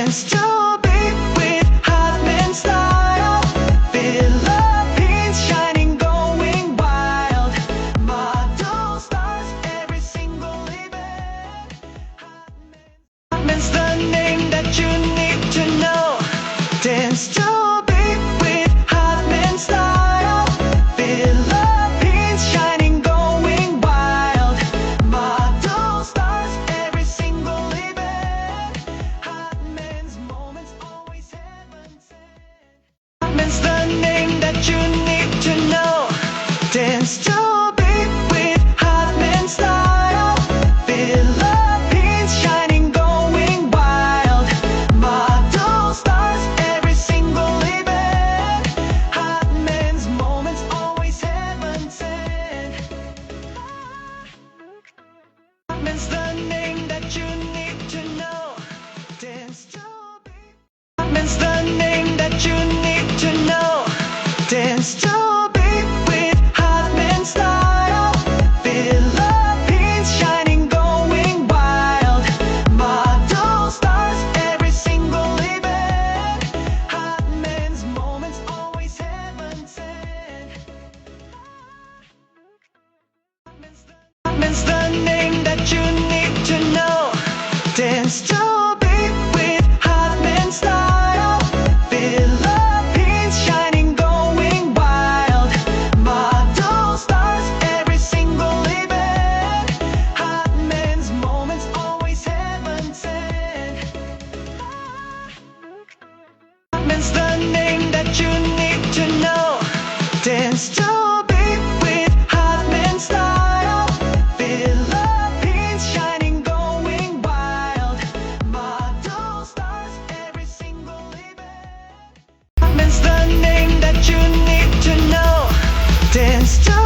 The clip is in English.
Dance to beat with Hotman style. Philippines shining, going wild. Model stars every single event. Hotman's the name that you need to know. Dance to beat with Hotman style. Philippines shining, going wild. Model stars every single event. Hotman's moments always heaven sent. Hotman's the name that you need to know. Dance to beat with Hotman style. Philippines shining, going wild. Model stars every single event. Hotman's moments always heaven sent. Hotman's the name that you need to know. Dance to beat. Hotman's the name that you need to know. Dance to beat with Hotman style. Philippines shining, going wild. Model stars every single event. Hotman's moments always heaven sent. Hotman's the name that you need to know. Dance to beat with Hotman style. Philippines shining, going wild. Model stars every single event. Hotman's moments always heaven sent. Hotman's the name that you need to know. Dance to beat with Hotman style. Philippines shining, going wild. Model stars every single event. Hotman's the name that you need to know. Dance to